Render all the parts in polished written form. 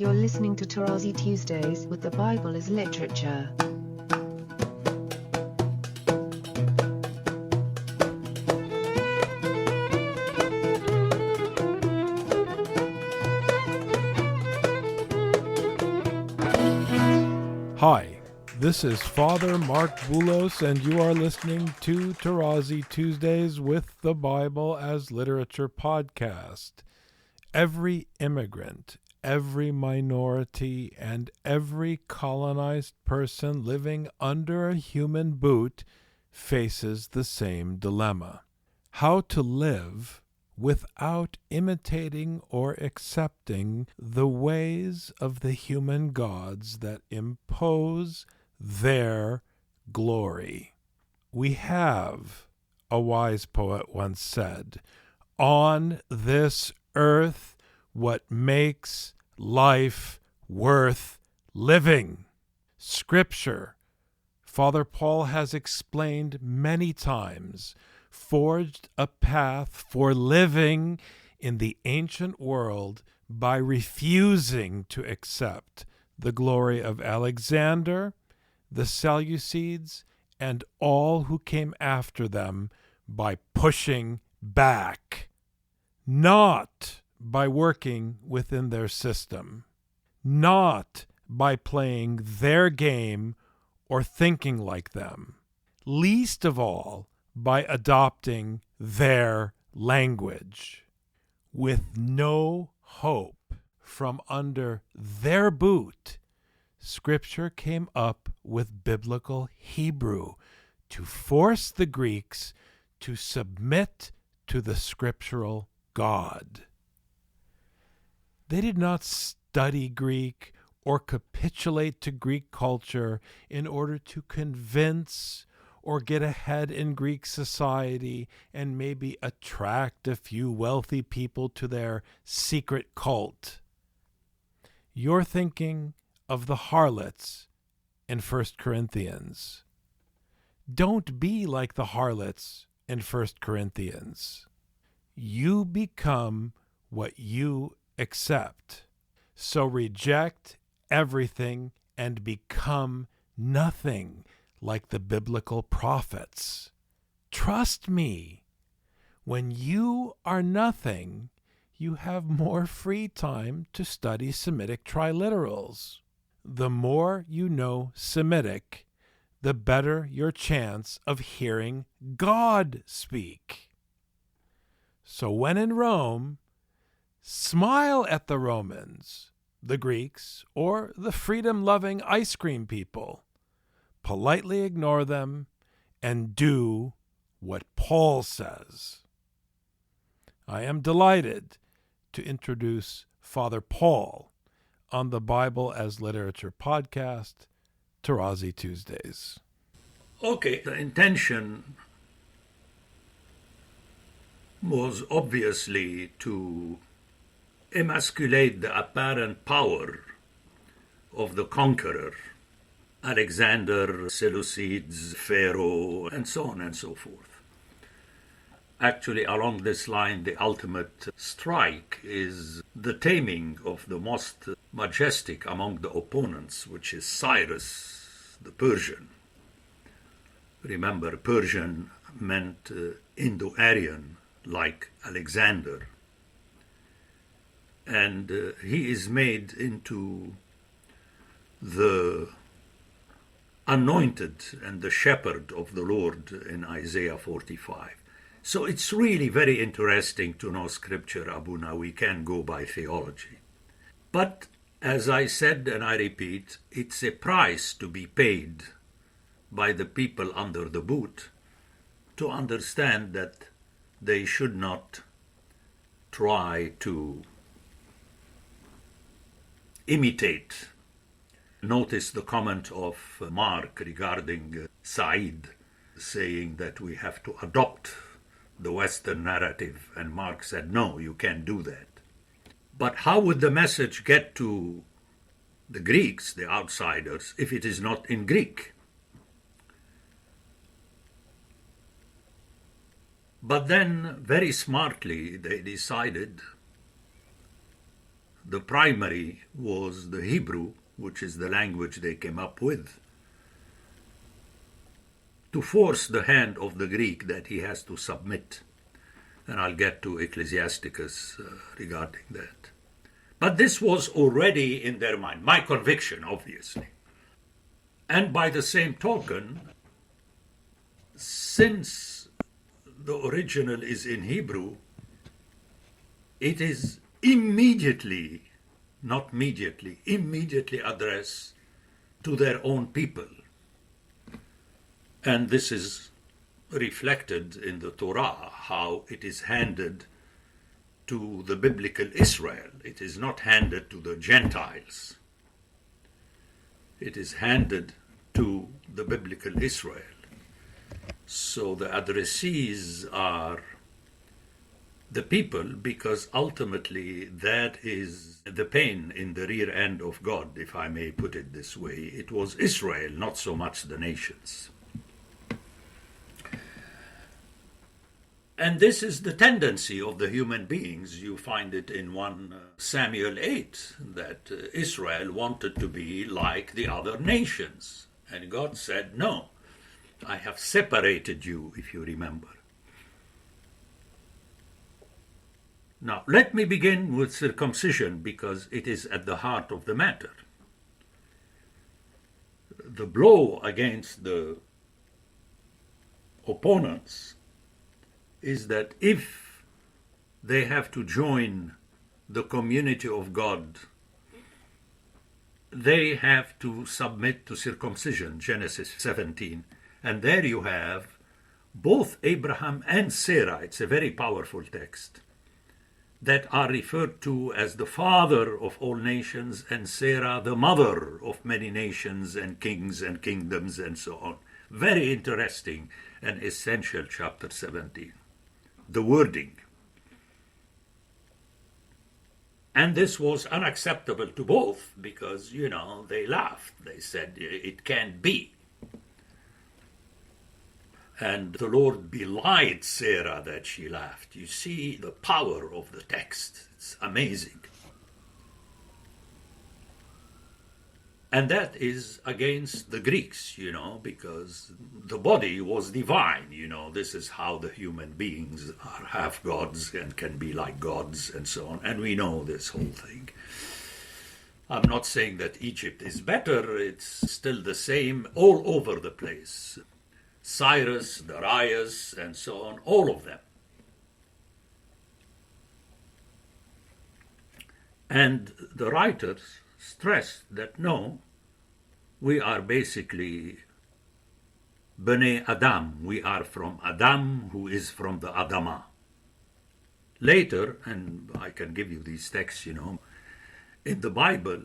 You're listening to Tarazi Tuesdays with the Bible as Literature. Hi, this is Father Mark Boulos, and you are listening to Tarazi Tuesdays with the Bible as Literature podcast. Every immigrant, every minority, and every colonized person living under a human boot faces the same dilemma: how to live without imitating or accepting the ways of the human gods that impose their glory. We have, a wise poet once said, on this earth what makes life worth living. Scripture, Father Paul has explained many times, forged a path for living in the ancient world by refusing to accept the glory of Alexander, the Seleucids, and all who came after them by pushing back, not by working within their system, not by playing their game or thinking like them, least of all by adopting their language. With no hope from under their boot, Scripture came up with biblical Hebrew to force the Greeks to submit to the Scriptural God. They did not study Greek or capitulate to Greek culture in order to convince or get ahead in Greek society and maybe attract a few wealthy people to their secret cult. You're thinking of the harlots in 1 Corinthians. Don't be like the harlots in 1 Corinthians. You become what you accept. So reject everything and become nothing like the biblical prophets. Trust me, when you are nothing, you have more free time to study Semitic triliterals. The more you know Semitic, the better your chance of hearing God speak. So when in Rome, smile at the Romans, the Greeks, or the freedom-loving ice cream people. Politely ignore them and do what Paul says. I am delighted to introduce Father Paul on the Bible as Literature podcast, Tarazi Tuesdays. Okay, the intention was obviously to emasculate the apparent power of the conqueror, Alexander, Seleucids, Pharaoh, and so on and so forth. Actually, along this line, the ultimate strike is the taming of the most majestic among the opponents, which is Cyrus, the Persian. Remember, Persian meant Indo-Aryan, like Alexander. And he is made into the anointed and the shepherd of the Lord in Isaiah 45. So it's really very interesting to know Scripture, Abuna. We can go by theology. But as I said and I repeat, it's a price to be paid by the people under the boot to understand that they should not try to imitate. Notice the comment of Mark regarding Said, saying that we have to adopt the Western narrative, and Mark said, no, you can't do that. But how would the message get to the Greeks, the outsiders, if it is not in Greek? But then, very smartly, they decided the primary was the Hebrew, which is the language they came up with, to force the hand of the Greek that he has to submit. And I'll get to Ecclesiasticus regarding that. But this was already in their mind, my conviction, obviously. And by the same token, since the original is in Hebrew, it is immediately, not mediately, immediately addressed to their own people. And this is reflected in the Torah, how it is handed to the biblical Israel. It is not handed to the Gentiles. It is handed to the biblical Israel. So the addressees are the people, because ultimately that is the pain in the rear end of God, if I may put it this way. It was Israel, not so much the nations. And this is the tendency of the human beings. You find it in 1 Samuel 8, that Israel wanted to be like the other nations. And God said, no, I have separated you, if you remember. Now, let me begin with circumcision, because it is at the heart of the matter. The blow against the opponents is that if they have to join the community of God, they have to submit to circumcision, Genesis 17. And there you have both Abraham and Sarah, it's a very powerful text, that are referred to as the father of all nations, and Sarah the mother of many nations and kings and kingdoms and so on. Very interesting and essential chapter 17. The wording. And this was unacceptable to both because, they laughed. They said, it can't be. And the Lord belied Sarah that she laughed. You see the power of the text. It's amazing. And that is against the Greeks, because the body was divine, This is how the human beings are half gods and can be like gods and so on. And we know this whole thing. I'm not saying that Egypt is better. It's still the same all over the place. Cyrus, Darius, and so on, all of them. And the writers stressed that no, we are basically Bnei Adam. We are from Adam, who is from the Adamah. Later, and I can give you these texts, in the Bible,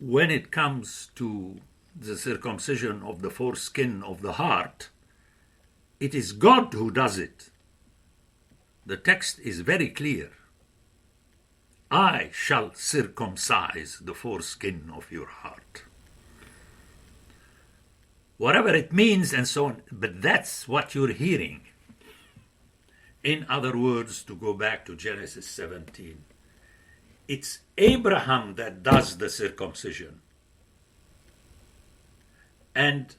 when it comes to the circumcision of the foreskin of the heart, it is God who does it. The text is very clear. I shall circumcise the foreskin of your heart. Whatever it means and so on, but that's what you're hearing. In other words, to go back to Genesis 17, it's Abraham that does the circumcision. And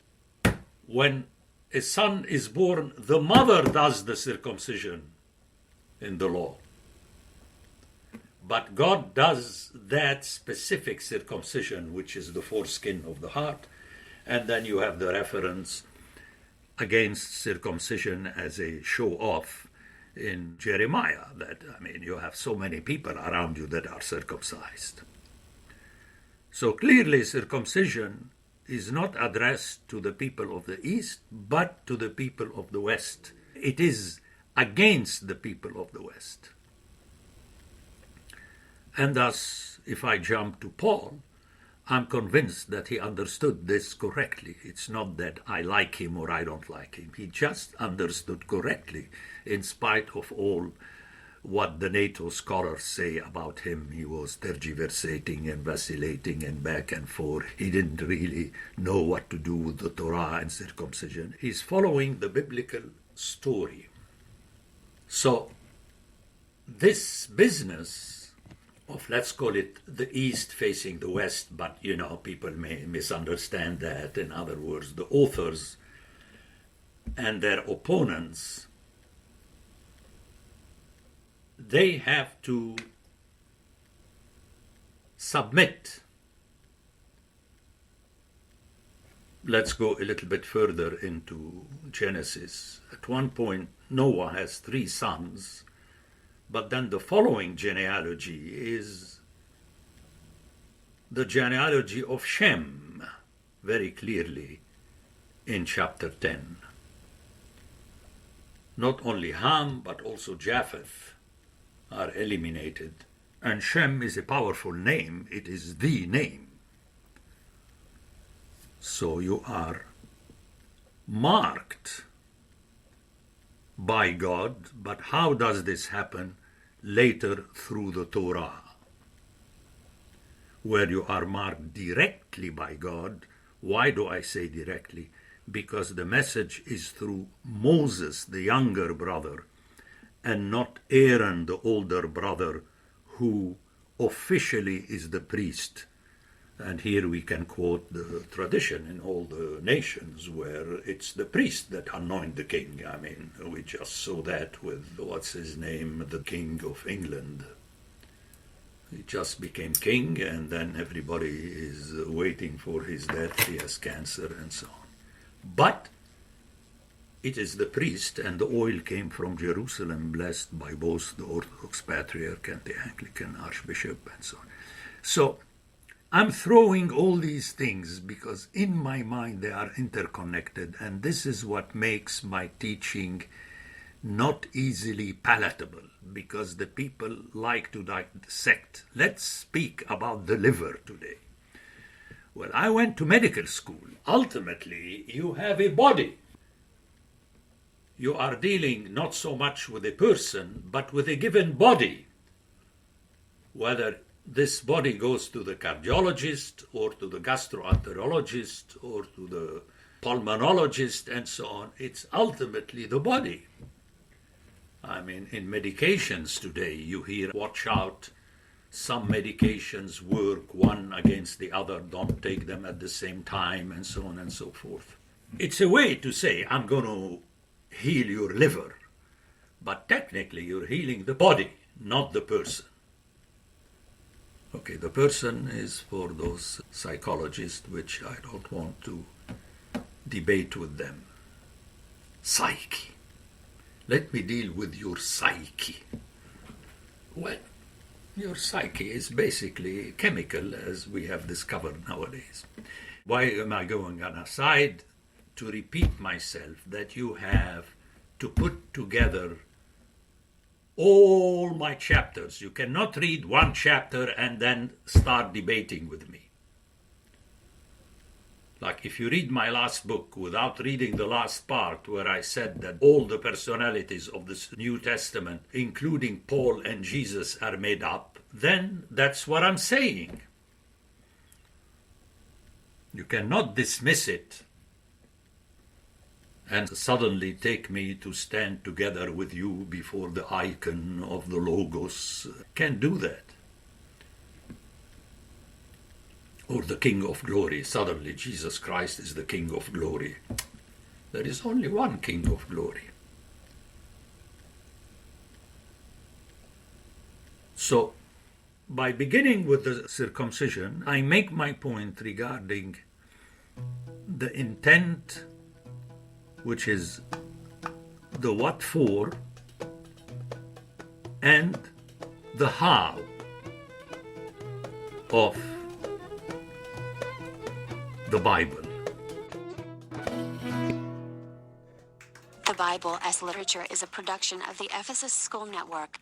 when a son is born, the mother does the circumcision in the law. But God does that specific circumcision, which is the foreskin of the heart. And then you have the reference against circumcision as a show-off in Jeremiah, that, you have so many people around you that are circumcised. So clearly circumcision is not addressed to the people of the East, but to the people of the West. It is against the people of the West. And thus, if I jump to Paul, I'm convinced that he understood this correctly. It's not that I like him or I don't like him. He just understood correctly, in spite of all what the NATO scholars say about him. He was tergiversating and vacillating and back and forth. He didn't really know what to do with the Torah and circumcision. He's following the biblical story. So this business of, let's call it, the east facing the west, but, people may misunderstand that. In other words, the authors and their opponents, they have to submit. Let's go a little bit further into Genesis. At one point, Noah has 3 sons, but then the following genealogy is the genealogy of Shem, very clearly in chapter 10. Not only Ham, but also Japheth are eliminated. And Shem is a powerful name. It is the name. So you are marked by God, but how does this happen? Later through the Torah, where you are marked directly by God. Why do I say directly? Because the message is through Moses, the younger brother, and not Aaron, the older brother, who officially is the priest. And here we can quote the tradition in all the nations where it's the priest that anoint the king. I mean, we just saw that with, what's his name, the King of England. He just became king, and then everybody is waiting for his death. He has cancer and so on. But it is the priest, and the oil came from Jerusalem, blessed by both the Orthodox Patriarch and the Anglican Archbishop and so on. So I'm throwing all these things because in my mind they are interconnected, and this is what makes my teaching not easily palatable, because the people like to dissect. Let's speak about the liver today. Well, I went to medical school. Ultimately, you have a body. You are dealing not so much with a person, but with a given body. Whether this body goes to the cardiologist or to the gastroenterologist or to the pulmonologist and so on, it's ultimately the body. I mean, in medications today, you hear, watch out, some medications work one against the other, don't take them at the same time, and so on and so forth. It's a way to say, I'm going to heal your liver, but technically you're healing the body, not the person. Okay, the person is for those psychologists, which I don't want to debate with them. Psyche. Let me deal with your psyche. Well, your psyche is basically chemical, as we have discovered nowadays. Why am I going on a side? To repeat myself, that you have to put together all my chapters. You cannot read one chapter and then start debating with me. Like if you read my last book without reading the last part where I said that all the personalities of the New Testament, including Paul and Jesus, are made up, then that's what I'm saying. You cannot dismiss it and suddenly take me to stand together with you before the icon of the Logos. Can't do that. Or the King of Glory. Suddenly Jesus Christ is the King of Glory. There is only one King of Glory. So, by beginning with the circumcision, I make my point regarding the intent, which is the what for, and the how of the Bible. The Bible as Literature is a production of the Ephesus School Network.